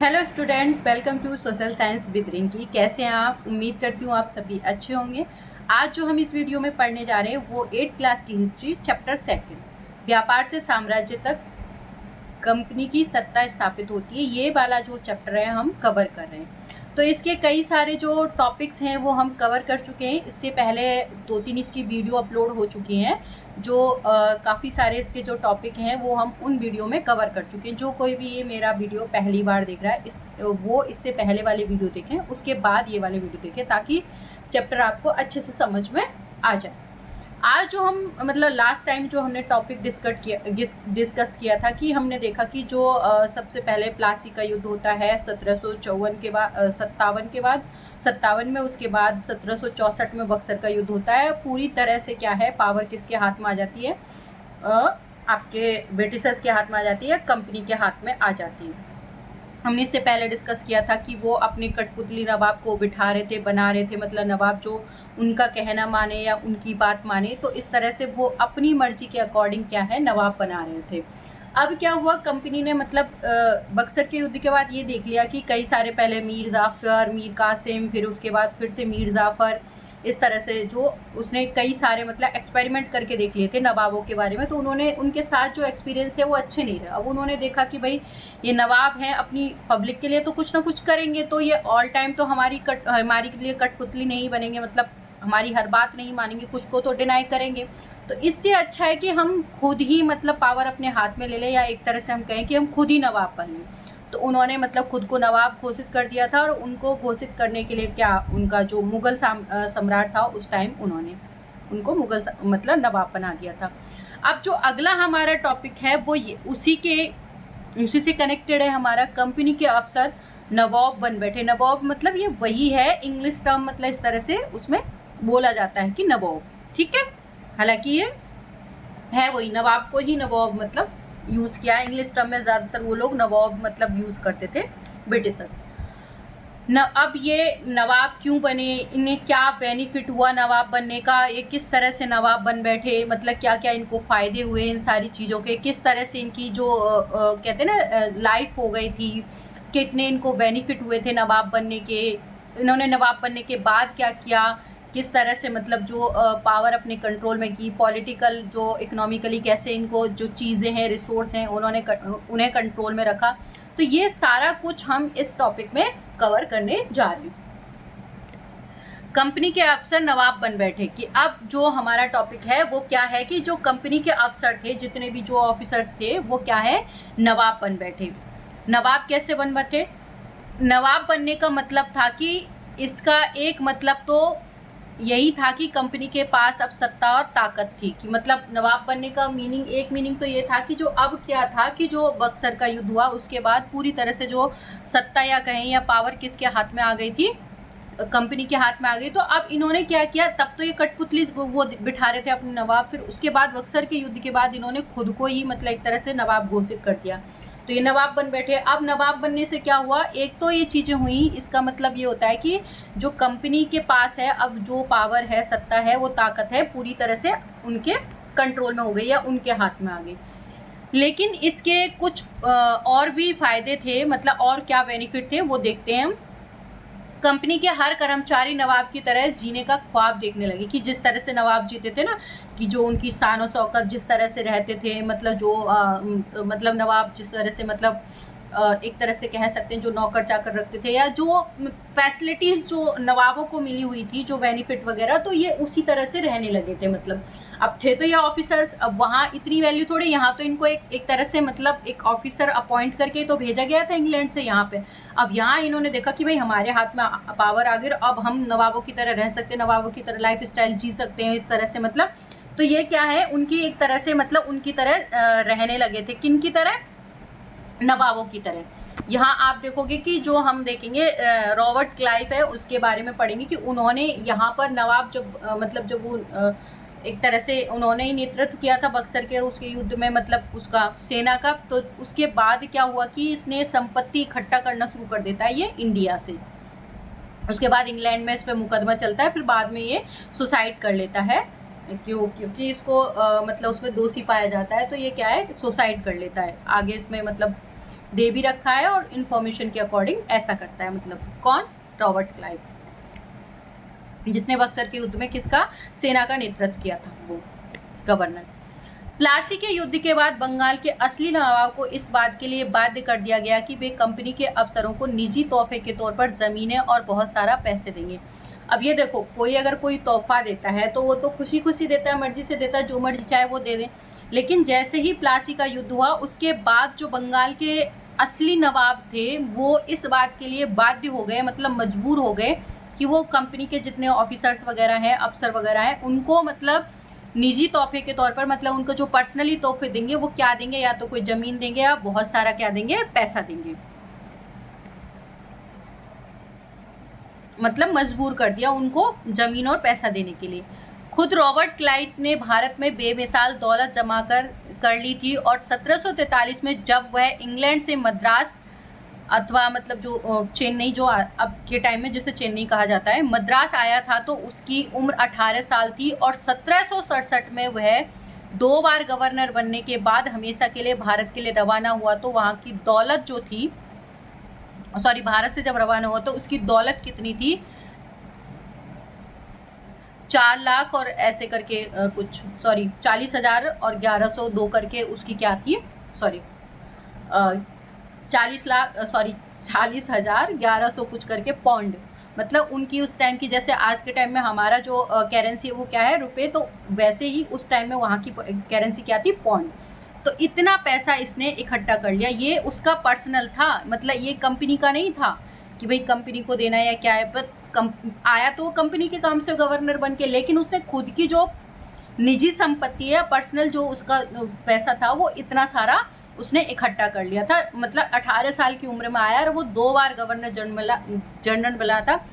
Hello student, welcome to social science with Rinki. कैसे हैं आप? उम्मीद करती हूँ आप सभी अच्छे होंगे। आज जो हम इस वीडियो में पढ़ने जा रहे हैं वो 8th क्लास की हिस्ट्री चैप्टर 2 व्यापार से साम्राज्य तक कंपनी की सत्ता स्थापित होती है, ये वाला जो चैप्टर है हम कवर कर रहे हैं। तो इसके कई सारे जो टॉपिक्स हैं वो हम कवर कर चुके हैं। इससे पहले 2-3 इसकी वीडियो अपलोड हो चुकी हैं, जो काफ़ी सारे इसके जो टॉपिक हैं वो हम उन वीडियो में कवर कर चुके हैं। जो कोई भी ये मेरा वीडियो पहली बार देख रहा है वो इससे पहले वाले वीडियो देखें, उसके बाद ये वाले वीडियो देखें, ताकि चैप्टर आपको अच्छे से समझ में आ जाए। आज जो हम मतलब लास्ट टाइम जो हमने टॉपिक डिस्कस किया था कि हमने देखा कि जो सबसे पहले प्लासी का युद्ध होता है 1754 के बाद 57 में, उसके बाद 1764 में बक्सर का युद्ध होता है। पूरी तरह से क्या है, पावर किसके हाथ में आ जाती है? आपके ब्रिटिशर्स के हाथ में आ जाती है, कंपनी के हाथ में आ जाती है। हमने इससे पहले डिस्कस किया था कि वो अपने कठपुतली नवाब को बिठा रहे थे, बना रहे थे, मतलब नवाब जो उनका कहना माने या उनकी बात माने, तो इस तरह से वो अपनी मर्जी के अकॉर्डिंग क्या है नवाब बना रहे थे। अब क्या हुआ, कंपनी ने मतलब बक्सर के युद्ध के बाद ये देख लिया कि कई सारे पहले मीर जाफर, मीर कासिम, फिर उसके बाद फिर से मीर जाफर, इस तरह से जो उसने कई सारे मतलब एक्सपेरिमेंट करके देख लिए थे नवाबों के बारे में। तो उन्होंने उनके साथ जो एक्सपीरियंस थे वो अच्छे नहीं रहे। अब उन्होंने देखा कि भाई ये नवाब हैं, अपनी पब्लिक के लिए तो कुछ ना कुछ करेंगे, तो ये ऑल टाइम तो हमारी लिए कठपुतली नहीं बनेंगे, मतलब हमारी हर बात नहीं मानेंगे, कुछ को तो डिनाई करेंगे। तो इससे अच्छा है कि हम खुद ही मतलब पावर अपने हाथ में ले लें, या एक तरह से हम कहें कि हम खुद ही नवाब बन लें। तो उन्होंने मतलब खुद को नवाब घोषित कर दिया था, और उनको घोषित करने के लिए क्या, उनका जो मुगल सम्राट था उस टाइम, उन्होंने उनको मुगल मतलब नवाब बना दिया था। अब जो अगला हमारा टॉपिक है वो ये उसी से कनेक्टेड है हमारा। कंपनी के अफसर नवाब बन बैठे। नवाब मतलब ये वही है, इंग्लिश टर्म मतलब इस तरह से उसमें बोला जाता है कि नवाब, ठीक है। हालांकि ये है वही, नवाब को ही नवाब मतलब यूज किया है। इंग्लिश टर्म में ज्यादातर वो लोग नवाब मतलब यूज करते थे, ब्रिटिशर। अब ये नवाब क्यों बने, इन्हें क्या बेनिफिट हुआ नवाब बनने का, ये किस तरह से नवाब बन बैठे, मतलब क्या क्या इनको फायदे हुए इन सारी चीज़ों के, किस तरह से इनकी जो कहते हैं ना लाइफ हो गई थी, कितने इनको बेनिफिट हुए थे नवाब बनने के, इन्होंने नवाब बनने के बाद क्या किया, किस तरह से मतलब जो पावर अपने कंट्रोल में की, पॉलिटिकल जो इकोनॉमिकली कैसे इनको जो चीज़ें हैं, रिसोर्स हैं, उन्हें कंट्रोल में रखा। तो ये सारा कुछ हम इस टॉपिक में कवर करने जा रहे हैं। कंपनी के अफसर नवाब बन बैठे कि अब जो हमारा टॉपिक है वो क्या है कि जो कंपनी के अफसर थे, जितने भी जो ऑफिसर्स थे, वो क्या है, नवाब बन बैठे। नवाब कैसे बन बैठे? नवाब बनने का मतलब था कि इसका एक मतलब तो यही था कि कंपनी के पास अब सत्ता और ताकत थी, कि मतलब नवाब बनने का एक मीनिंग तो ये था कि जो अब क्या था कि जो बक्सर का युद्ध हुआ उसके बाद पूरी तरह से जो सत्ता या कहें या पावर किसके हाथ में आ गई थी, कंपनी के हाथ में आ गई। तो अब इन्होंने क्या किया, तब तो ये कठपुतली वो बिठा रहे थे अपने नवाब, फिर उसके बाद बक्सर के युद्ध के बाद इन्होंने खुद को ही मतलब एक तरह से नवाब घोषित कर दिया। तो ये नवाब बन बैठे। अब नवाब बनने से क्या हुआ, एक तो ये चीजें हुई, इसका मतलब ये होता है कि जो कंपनी के पास है अब जो पावर है, सत्ता है, वो ताकत है, पूरी तरह से उनके कंट्रोल में हो गई या उनके हाथ में आ गई। लेकिन इसके कुछ और भी फायदे थे, मतलब और क्या बेनिफिट थे वो देखते हैं हम। कंपनी के हर कर्मचारी नवाब की तरह जीने का ख्वाब देखने लगे, कि जिस तरह से नवाब जीते थे ना, कि जो उनकी शान और शौकत जिस तरह से रहते थे, मतलब जो मतलब नवाब जिस तरह से मतलब एक तरह से कह सकते हैं जो नौकर चाकर रखते थे, या जो फैसिलिटीज जो नवाबों को मिली हुई थी, जो बेनिफिट वगैरह, तो ये उसी तरह से रहने लगे थे। मतलब अब थे तो ये ऑफिसर्स, अब वहाँ इतनी वैल्यू थोड़ी, यहाँ तो इनको एक तरह से मतलब एक ऑफिसर अपॉइंट करके तो भेजा गया था इंग्लैंड से यहाँ पे। अब यहाँ इन्होंने देखा कि भाई हमारे हाथ में पावर आ गई, अब हम नवाबों की तरह रह सकते हैं, नवाबों की तरह लाइफ स्टाइल जी सकते हैं, इस तरह से मतलब। तो ये क्या है, उनकी एक तरह से मतलब उनकी तरह रहने लगे थे। किन की तरह? नवाबों की तरह। यहाँ आप देखोगे कि जो हम देखेंगे रॉबर्ट क्लाइव है, उसके बारे में पढ़ेंगे कि उन्होंने यहाँ पर नवाब जब मतलब जब वो एक तरह से उन्होंने ही नेतृत्व किया था बक्सर के उसके युद्ध में, मतलब उसका सेना का। तो उसके बाद क्या हुआ कि इसने संपत्ति इकट्ठा करना शुरू कर देता है ये इंडिया से। उसके बाद इंग्लैंड में इस पर मुकदमा चलता है, फिर बाद में ये सुसाइड कर लेता है, क्योंकि इसको मतलब उसमें दोषी पाया जाता है, तो ये क्या है, सुसाइड कर लेता है। आगे इसमें मतलब दे भी रखा है और इंफॉर्मेशन के अकॉर्डिंग ऐसा करता है। मतलब कौन? रॉबर्ट क्लाइव, जिसने बक्सर के युद्ध में किसका सेना का नेतृत्व किया था, वो गवर्नर। प्लासी के युद्ध के बाद बंगाल के असली नवाब को इस बात के लिए बाध्य कर दिया गया कि वे कंपनी के अफसरों को निजी तोहफे के तौर पर जमीनें और बहुत सारा पैसे देंगे। अब ये देखो, कोई अगर कोई तोहफा देता है तो वो तो खुशी खुशी देता है, मर्जी से देता है, जो मर्जी चाहे वो दे दे। लेकिन जैसे ही प्लासी का युद्ध हुआ उसके बाद जो बंगाल के असली नवाब थे वो इस बात के लिए बाध्य हो गए, मतलब मजबूर हो गए कि वो कंपनी के जितने ऑफिसर्स वगैरह हैं, अफसर वगैरह हैं, उनको मतलब निजी तोहफे के तौर पर, मतलब उनको जो पर्सनली तोहफे देंगे वो क्या देंगे, या तो कोई जमीन देंगे या बहुत सारा क्या देंगे, पैसा देंगे। मतलब मजबूर कर दिया उनको जमीन और पैसा देने के लिए। खुद रॉबर्ट क्लाइव ने भारत में बेमिसाल दौलत जमा कर ली थी और 1743 में जब वह इंग्लैंड से मद्रास अथवा मतलब जो चेन्नई, जो अब के टाइम में जिसे चेन्नई कहा जाता है, मद्रास आया था तो उसकी उम्र 18 साल थी और 1767 में वह 2 बार गवर्नर बनने के बाद हमेशा के लिए भारत के लिए रवाना हुआ। तो वहाँ की दौलत जो थी, सॉरी, भारत से जब रवाना हुआ तो उसकी दौलत कितनी थी, 4 लाख और ऐसे करके कुछ, सॉरी 40,000 और 1102 करके उसकी क्या थी, सॉरी 40,1100 कुछ करके पौंड। मतलब उनकी उस टाइम की, जैसे आज के टाइम में हमारा जो करेंसी है वो क्या है, रुपए, तो वैसे ही उस टाइम में वहाँ की करेंसी क्या थी, पौंड। तो इतना पैसा इसने इकट्ठा कर लिया। ये उसका पर्सनल था, मतलब ये कंपनी का नहीं था कि भाई कंपनी को देना है या क्या है, पर आया तो कंपनी के काम से गवर्नर बन के, लेकिन उसने खुद की जो निजी संपत्ति है, पर्सनल जो उसका पैसा था, वो इतना सारा उसने इकट्ठा कर लिया था। मतलब 18 साल की उम्र में आया और वो 2 बार गवर्नर जनरल बना था।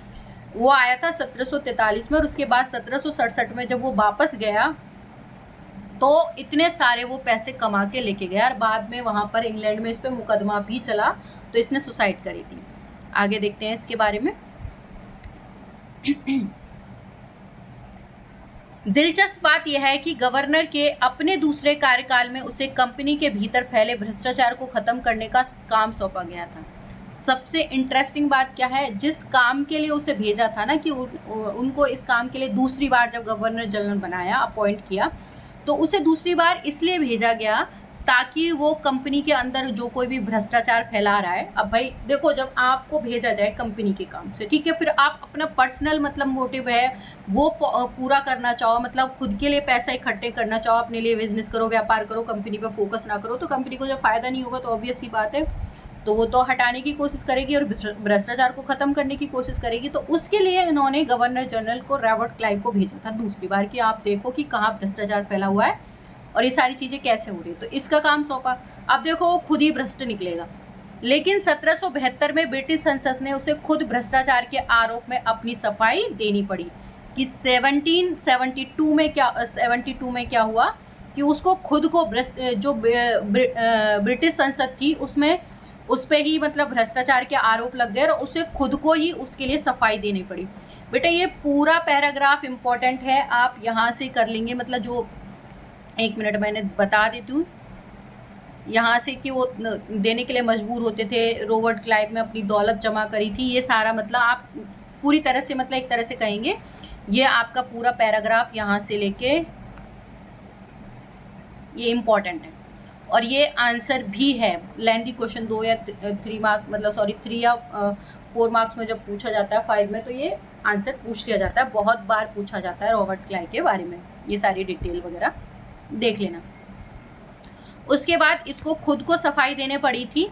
वो आया था 1743 में और उसके बाद 1767 में जब वो वापस गया तो इतने सारे वो पैसे कमा के लेके गया और बाद में वहां पर इंग्लैंड में इस पे मुकदमा भी चला, तो इसने सुसाइड करी थी। आगे देखते हैं इसके बारे में। दिलचस्प बात यह है कि गवर्नर के अपने दूसरे कार्यकाल में उसे कंपनी के भीतर फैले भ्रष्टाचार को खत्म करने का काम सौंपा गया था। सबसे इंटरेस्टिंग बात क्या है, जिस काम के लिए उसे भेजा था ना, कि उनको इस काम के लिए दूसरी बार जब गवर्नर जनरल बनाया, अपॉइंट किया, तो उसे दूसरी बार इसलिए भेजा गया ताकि वो कंपनी के अंदर जो कोई भी भ्रष्टाचार फैला रहा है। अब भाई देखो, जब आपको भेजा जाए कंपनी के काम से, ठीक है, फिर आप अपना पर्सनल मतलब मोटिव है वो पूरा करना चाहो, मतलब खुद के लिए पैसा इकट्ठे करना चाहो, अपने लिए बिजनेस करो, व्यापार करो, कंपनी पे फोकस ना करो, तो कंपनी को जब फायदा नहीं होगा तो ऑब्वियस सी बात है, तो वो तो हटाने की कोशिश करेगी और भ्रष्टाचार को खत्म करने की कोशिश करेगी। तो उसके लिए इन्होंने गवर्नर जनरल को, रॉबर्ट क्लाइव को भेजा था दूसरी बार कि आप देखो कि कहाँ भ्रष्टाचार फैला हुआ है और ये सारी चीजें कैसे हो रही है, तो इसका काम सौंपा। अब देखो वो खुद ही भ्रष्ट निकलेगा, लेकिन 1772 में ब्रिटिश संसद ने उसे खुद भ्रष्टाचार के आरोप में अपनी सफाई देनी पड़ी कि 1772 में क्या हुआ कि उसको खुद को जो ब्रिटिश संसद थी उसमें उस पे ही मतलब भ्रष्टाचार के आरोप लग गए और उसे खुद को ही उसके लिए सफाई देनी पड़ी। बेटा ये पूरा पैराग्राफ इंपॉर्टेंट है, आप यहाँ से कर लेंगे, मतलब जो 1 मिनट मैंने बता देती हूँ यहाँ से कि वो देने के लिए मजबूर होते थे। रॉबर्ट क्लाइव में अपनी दौलत जमा करी थी, ये सारा मतलब आप पूरी तरह से, मतलब एक तरह से कहेंगे ये आपका पूरा पैराग्राफ यहाँ से लेके ये इम्पॉर्टेंट है और ये आंसर भी है। लेंथी क्वेश्चन 2 या 3 मार्क्स, मतलब सॉरी 3 या 4 मार्क्स में जब पूछा जाता है 5 में, तो ये आंसर पूछ लिया जाता है, बहुत बार पूछा जाता है रॉबर्ट क्लाइव के बारे में, ये सारी डिटेल वगैरह देख लेना। उसके बाद इसको खुद को सफाई देने पड़ी थी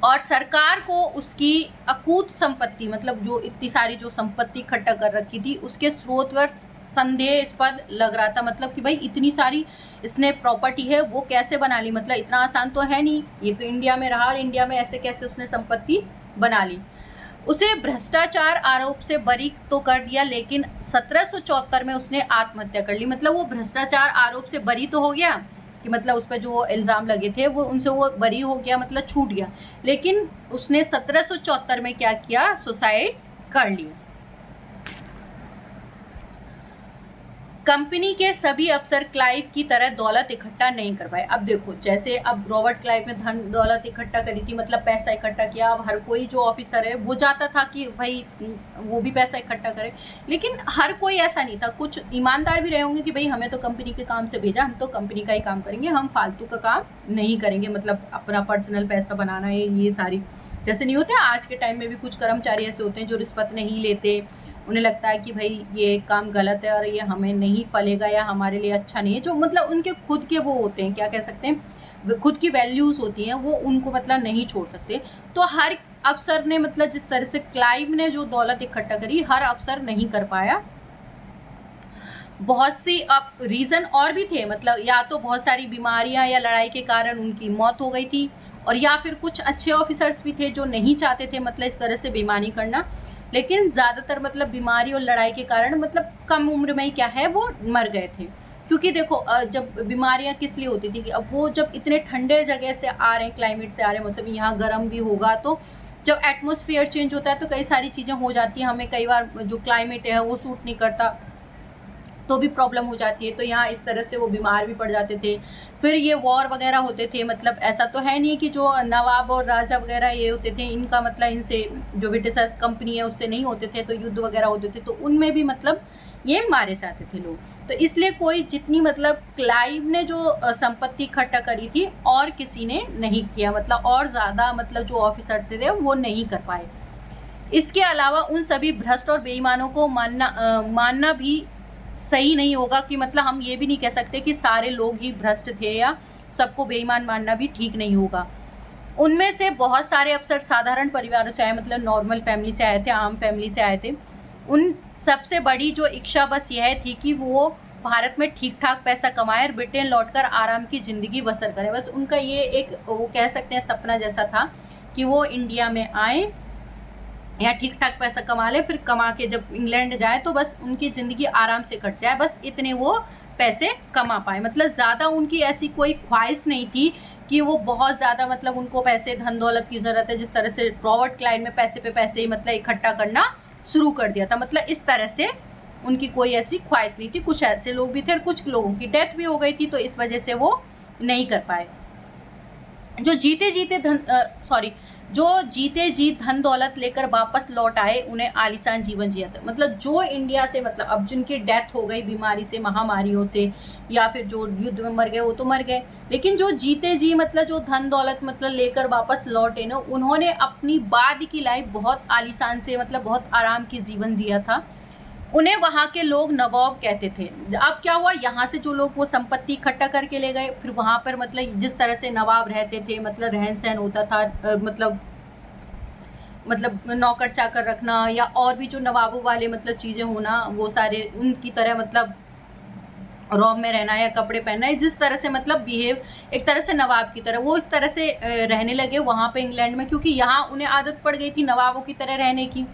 और सरकार को उसकी अकूत संपत्ति, मतलब जो इतनी सारी जो संपत्ति इकट्ठा कर रखी थी, उसके स्रोत पर संदेहास्पद लग रहा था। मतलब कि भाई इतनी सारी इसने प्रॉपर्टी है वो कैसे बना ली, मतलब इतना आसान तो है नहीं, ये तो इंडिया में रहा और इंडिया में ऐसे कैसे उसने संपत्ति बना ली। उसे भ्रष्टाचार आरोप से बरी तो कर दिया, लेकिन 1774 में उसने आत्महत्या कर ली। मतलब वो भ्रष्टाचार आरोप से बरी तो हो गया कि मतलब उस पर जो इल्ज़ाम लगे थे वो उनसे वो बरी हो गया, मतलब छूट गया, लेकिन उसने 1774 में क्या किया, सुसाइड कर लिया। कंपनी के सभी अफसर क्लाइव की तरह दौलत इकट्ठा नहीं कर पाए। अब देखो, जैसे अब रॉबर्ट क्लाइव ने धन दौलत इकट्ठा करी थी, मतलब पैसा इकट्ठा किया। अब हर कोई जो ऑफिसर है वो चाहता था कि भाई वो भी पैसा इकट्ठा करे, लेकिन हर कोई ऐसा नहीं था। कुछ ईमानदार भी रहे होंगे कि भाई हमें तो कंपनी के काम से भेजा, हम तो कंपनी का ही काम करेंगे, हम फालतू का काम नहीं करेंगे, मतलब अपना पर्सनल पैसा बनाना है, ये सारी जैसे नहीं होते। आज के टाइम में भी कुछ कर्मचारी ऐसे होते हैं जो रिश्वत नहीं लेते, उन्हें लगता है कि भाई ये काम गलत है और ये हमें नहीं फलेगा या हमारे लिए अच्छा नहीं है, जो मतलब उनके खुद के वो होते हैं, क्या कह सकते हैं, खुद की वैल्यूज होती हैं, वो उनको मतलब नहीं छोड़ सकते। तो हर अफसर ने मतलब जिस तरह से क्लाइव ने जो दौलत इकट्ठा करी, हर अफसर नहीं कर पाया। बहुत सी अब रीजन और भी थे, मतलब या तो बहुत सारी बीमारियां या लड़ाई के कारण उनकी मौत हो गई थी, और या फिर कुछ अच्छे ऑफिसर्स भी थे जो नहीं चाहते थे मतलब इस तरह से बेईमानी करना, लेकिन ज्यादातर मतलब बीमारी और लड़ाई के कारण मतलब कम उम्र में ही क्या है वो मर गए थे। क्योंकि देखो जब बीमारियां किस लिए होती थी कि अब वो जब इतने ठंडे जगह से आ रहे हैं, क्लाइमेट से आ रहे हैं, मौसम यहाँ गर्म भी होगा, तो जब एटमोसफियर चेंज होता है तो कई सारी चीजें हो जाती हैं, हमें कई बार जो क्लाइमेट है वो सूट नहीं करता तो भी प्रॉब्लम हो जाती है। तो यहाँ इस तरह से वो बीमार भी पड़ जाते थे। फिर ये वॉर वगैरह होते थे, मतलब ऐसा तो है नहीं कि जो नवाब और राजा वगैरह ये होते थे इनका मतलब इनसे जो ब्रिटिश कंपनी है उससे नहीं होते थे, तो युद्ध वगैरह होते थे, तो उनमें भी मतलब ये मारे जाते थे लोग। तो इसलिए कोई जितनी मतलब क्लाइव ने जो संपत्ति इकट्ठा करी थी और किसी ने नहीं किया, मतलब और ज्यादा मतलब जो ऑफिसर थे वो नहीं कर पाए। इसके अलावा उन सभी भ्रष्ट और बेईमानों को मानना भी सही नहीं होगा, कि मतलब हम ये भी नहीं कह सकते कि सारे लोग ही भ्रष्ट थे या सबको बेईमान मानना भी ठीक नहीं होगा। उनमें से बहुत सारे अफसर साधारण परिवारों से आए, मतलब नॉर्मल फैमिली से आए थे, आम फैमिली से आए थे। उन सबसे बड़ी जो इच्छा बस यह थी कि वो भारत में ठीक ठाक पैसा कमाए और ब्रिटेन लौटकर आराम की जिंदगी बसर करें। बस उनका ये एक वो कह सकते हैं सपना जैसा था कि वो इंडिया में आए या ठीक ठाक पैसा कमा ले, फिर कमा के जब इंग्लैंड जाए तो बस उनकी जिंदगी आराम से कट जाए, बस इतने वो पैसे कमा पाए। मतलब ज्यादा उनकी ऐसी कोई ख्वाहिश नहीं थी कि वो बहुत ज्यादा मतलब उनको पैसे धन दौलत की जरूरत है, जिस तरह से रॉबर्ट क्लाइव में पैसे पे पैसे मतलब इकट्ठा करना शुरू कर दिया था। मतलब इस तरह से उनकी कोई ऐसी ख्वाहिश नहीं थी। कुछ ऐसे लोग भी थे और कुछ लोगों की डेथ भी हो गई थी, तो इस वजह से वो नहीं कर पाए। जो जीते जी धन दौलत लेकर वापस लौट आए, उन्हें आलीशान जीवन जिया था। मतलब जो इंडिया से मतलब अब जिनकी डेथ हो गई बीमारी से, महामारियों से, या फिर जो युद्ध में मर गए वो तो मर गए, लेकिन जो जीते जी मतलब जो धन दौलत मतलब लेकर वापस लौटे ना, उन्होंने अपनी बाद की लाइफ बहुत आलीशान से मतलब बहुत आराम की जीवन जिया था। उन्हें वहां के लोग नवाब कहते थे। अब क्या हुआ, यहाँ से जो लोग वो संपत्ति इकट्ठा करके ले गए, फिर वहां पर मतलब जिस तरह से नवाब रहते थे, मतलब रहन सहन होता था, मतलब नौकर चाकर रखना या और भी जो नवाबों वाले मतलब चीजें होना, वो सारे उनकी तरह मतलब रॉब में रहना या कपड़े पहनना, जिस तरह से मतलब बिहेव एक तरह से नवाब की तरह, वो इस तरह से रहने लगे वहां पे इंग्लैंड में, क्योंकि यहाँ उन्हें आदत पड़ गई थी नवाबों की तरह रहने की।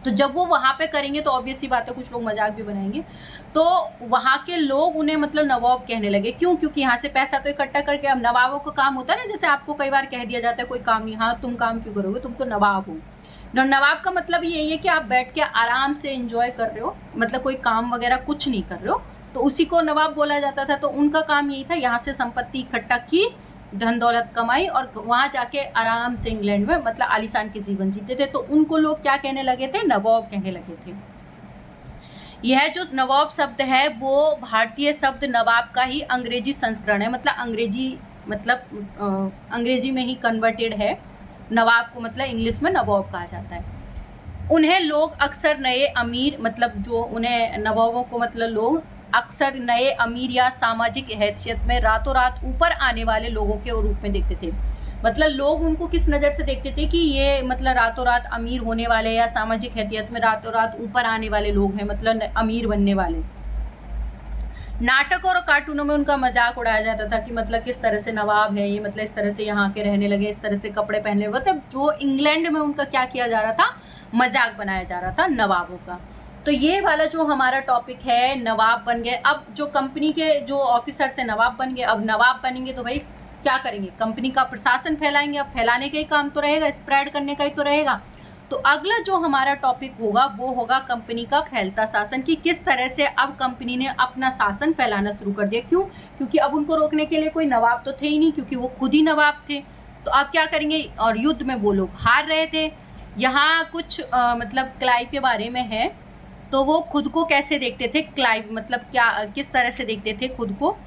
तो जब वो वहां पे करेंगे तो ऑब्वियस सी बात है कुछ लोग मजाक भी बनाएंगे, तो वहां के लोग उन्हें मतलब नवाब कहने लगे। क्यों? क्योंकि यहाँ से पैसा तो इकट्ठा करके, अब नवाबों का काम होता है ना, जैसे आपको कई बार कह दिया जाता है कोई काम नहीं, हाँ तुम काम क्यों करोगे, तुम तो नवाब हो। नवाब का मतलब यही है कि आप बैठ के आराम से एंजॉय कर रहे हो, मतलब कोई काम वगैरह कुछ नहीं कर रहे हो, तो उसी को नवाब बोला जाता था। तो उनका काम यही था, यहाँ से संपत्ति इकट्ठा की, धन दौलत कमाई और वहां जाके आराम से इंग्लैंड में मतलब आलीशान के जीवन जीते थे। तो उनको लोग क्या कहने लगे थे? नवाब कहने लगे थे। यह जो नवाब शब्द है वो भारतीय शब्द नवाब का ही अंग्रेजी संस्करण है, मतलब अंग्रेजी में ही कन्वर्टेड है। नवाब को मतलब इंग्लिश में नवाब कहा जाता है। उन्हें लोग अक्सर नए अमीर, मतलब जो उन्हें नवाबों को मतलब लोग अक्सर नए अमीर या सामाजिक हैसियत में रातों रात ऊपर आने वाले लोगों के रूप में देखते थे। मतलब लोग उनको किस नज़र से देखते थे कि ये मतलब रातों रात अमीर होने वाले या सामाजिक हैसियत में रातों रात ऊपर आने वाले लोग हैं, मतलब अमीर बनने वाले। नाटक और कार्टूनों में उनका मजाक उड़ाया जाता था कि मतलब किस तरह से नवाब है ये, मतलब इस तरह से यहाँ के रहने लगे, इस तरह से कपड़े पहनने, मतलब जो इंग्लैंड में उनका क्या किया जा रहा था, मजाक बनाया जा रहा था नवाबों का। तो ये वाला जो हमारा टॉपिक है, नवाब बन गए। अब जो कंपनी के जो ऑफिसर से नवाब बन गए, अब नवाब बनेंगे तो भाई क्या करेंगे? कंपनी का प्रशासन फैलाएंगे। अब फैलाने का ही काम तो रहेगा, स्प्रेड करने का ही तो रहेगा। तो अगला जो हमारा टॉपिक होगा वो होगा कंपनी का फैलता शासन, कि किस तरह से अब कंपनी ने अपना शासन फैलाना शुरू कर दिया। क्यों? क्योंकि अब उनको रोकने के लिए कोई नवाब तो थे ही नहीं, क्योंकि वो खुद ही नवाब थे। तो अब क्या करेंगे, और युद्ध में वो लोग हार रहे थे। यहाँ कुछ मतलब क्लाइव के बारे में है, तो वो खुद को कैसे देखते थे, क्लाइव मतलब क्या किस तरह से देखते थे खुद को।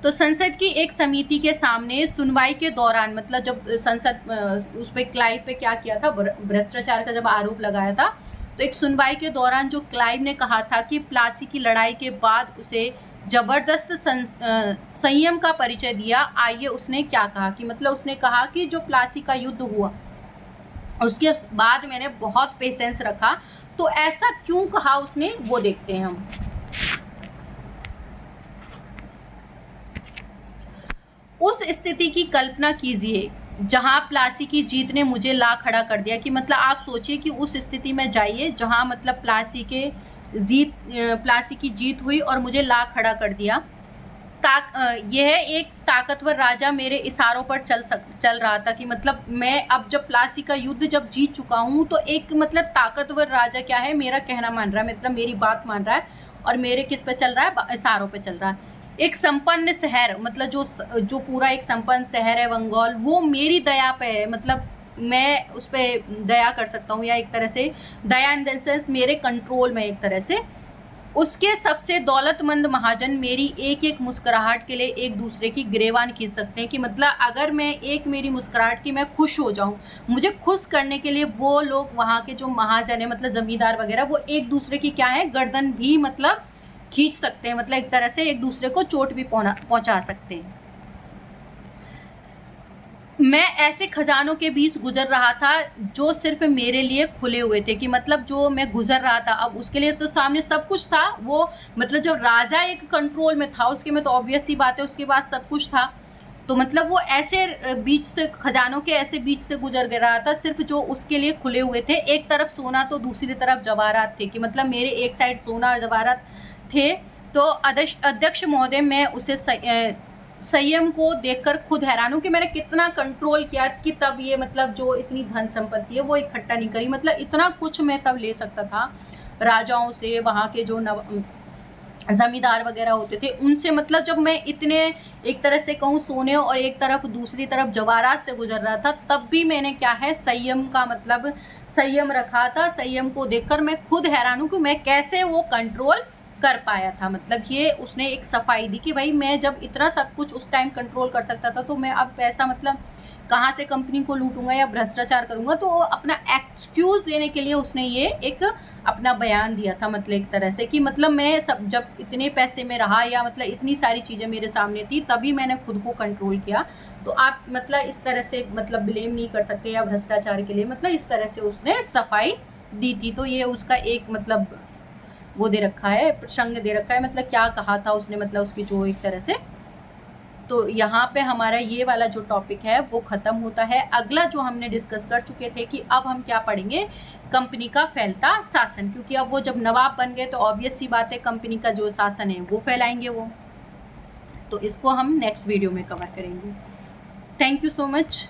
तो संसद की एक समिति के सामने सुनवाई के दौरान, मतलब जब संसद उस पे क्लाइव पे क्या किया था, भ्रष्टाचार का जब आरोप लगाया था, तो एक सुनवाई के दौरान जो क्लाइव ने कहा था कि प्लासी की लड़ाई के बाद उसे जबरदस्त संयम का परिचय दिया। आइए उसने क्या कहा, कि मतलब उसने कहा कि जो प्लासी का युद्ध हुआ उसके बाद मैंने बहुत पेशेंस रखा। तो ऐसा क्यों कहा उसने, वो देखते हैं हम। उस स्थिति की कल्पना कीजिए जहां प्लासी की जीत ने मुझे ला खड़ा कर दिया, कि मतलब आप सोचिए कि उस स्थिति में जाइए जहां मतलब प्लासी की जीत हुई और मुझे ला खड़ा कर दिया। यह एक ताकतवर राजा मेरे इशारों पर चल रहा था, कि मतलब मैं अब जब प्लासी का युद्ध जब जीत चुका हूं तो एक मतलब ताकतवर राजा क्या है, मेरा कहना मान रहा है, मतलब मेरी बात मान रहा है और मेरे किस पे चल रहा है, इशारों पे चल रहा है। एक संपन्न शहर, मतलब जो पूरा एक संपन्न शहर है बंगाल, वो मेरी दया पे है, मतलब मैं उस पर दया कर सकता हूँ, या एक तरह से दया इन द सेंस मेरे कंट्रोल में एक तरह से। उसके सबसे दौलतमंद महाजन मेरी एक एक मुस्कुराहट के लिए एक दूसरे की गिरेबान खींच सकते हैं, कि मतलब अगर मैं एक मेरी मुस्कुराहट की मैं खुश हो जाऊं, मुझे खुश करने के लिए वो लोग वहाँ के जो महाजन है, मतलब जमींदार वगैरह, वो एक दूसरे की क्या है, गर्दन भी मतलब खींच सकते हैं, मतलब एक तरह से एक दूसरे को चोट भी पहुंचा सकते हैं। मैं ऐसे खजानों के बीच गुजर रहा था जो सिर्फ मेरे लिए खुले हुए थे, कि मतलब जो मैं गुजर रहा था अब उसके लिए तो सामने सब कुछ था। वो मतलब जब राजा एक कंट्रोल में था उसके में तो ऑब्वियस सी बात है उसके पास सब कुछ था। तो मतलब वो ऐसे बीच से, खजानों के ऐसे बीच से गुजर रहा था सिर्फ जो उसके लिए खुले हुए थे। एक तरफ सोना तो दूसरी तरफ जवाहरात थे, कि मतलब मेरे एक साइड सोना और जवाहरात थे। तो अध्यक्ष महोदय, मैं उसे संयम को देखकर खुद हैरान हूँ कि मैंने कितना कंट्रोल किया, कि तब ये मतलब जो इतनी धन संपत्ति है वो इकट्ठा नहीं करी, मतलब इतना कुछ मैं तब ले सकता था राजाओं से, वहाँ के जो जमींदार वगैरह होते थे उनसे। मतलब जब मैं इतने एक तरह से कहूँ सोने और एक तरफ दूसरी तरफ जवाहरात से गुजर रहा था, तब भी मैंने क्या है, संयम का मतलब संयम रखा था। संयम को देखकर मैं खुद हैरान हूँ कि मैं कैसे वो कंट्रोल कर पाया था। मतलब ये उसने एक सफाई दी कि भाई मैं जब इतना सब कुछ उस टाइम कंट्रोल कर सकता था, तो मैं अब पैसा मतलब कहाँ से कंपनी को लूटूंगा या भ्रष्टाचार करूंगा। तो अपना एक्सक्यूज देने के लिए उसने ये एक अपना बयान दिया था, मतलब एक तरह से कि मतलब मैं सब जब इतने पैसे में रहा या मतलब इतनी सारी चीज़ें मेरे सामने थी तभी मैंने खुद को कंट्रोल किया। तो आप मतलब इस तरह से मतलब ब्लेम नहीं कर सकते या भ्रष्टाचार के लिए, मतलब इस तरह से उसने सफाई दी थी। तो ये उसका एक मतलब वो दे रखा है, प्रसंग दे रखा है, मतलब क्या कहा था उसने, मतलब उसकी जो एक तरह से। तो यहाँ पे हमारा ये वाला जो टॉपिक है वो खत्म होता है। अगला जो हमने डिस्कस कर चुके थे कि अब हम क्या पढ़ेंगे, कंपनी का फैलता शासन, क्योंकि अब वो जब नवाब बन गए तो ऑब्वियस सी बात है कंपनी का जो शासन है वो फैलाएंगे वो। तो इसको हम नेक्स्ट वीडियो में कवर करेंगे। Thank you so much.